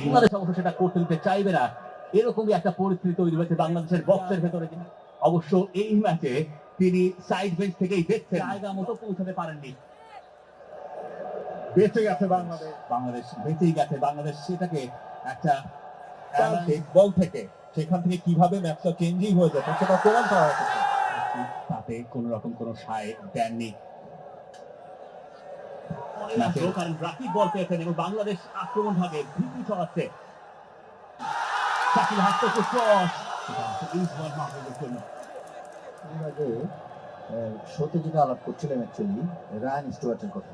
বাংলাদেশ অবশ্য সেটা করতে দিতে চাইবে না, এরকমই একটা পরিস্থিতি তৈরি হয়েছে বাংলাদেশের বক্সের ভেতরে। অবশ্য এই ম্যাচে তিনি সাইড বেঞ্চ থেকেই দেখছেন, জায়গা মতো পৌঁছাতে পারেননি। বেঁচে গেছে বাংলাদেশ, বাংলাদেশ বেঁচেই গেছে। বাংলাদেশ সেটাকে একটা বল থেকে সেখান থেকে কিভাবে ম্যাচটা চেঞ্জিং হয়ে যেত সেটা প্রমাণ করা হয়েছে। তাতে কোন রকম কোন সায় দেননি। কারণ রাকিব বল পেয়েছেন এবং বাংলাদেশ আক্রমণ ভাগে ভীতি ছড়াচ্ছে। শাকিল হাত থেকে ক্রস, শোতে যেটা আলাপ করছিলেন অ্যাকচুয়ালি রায়ান স্টুয়ার্টের কথা,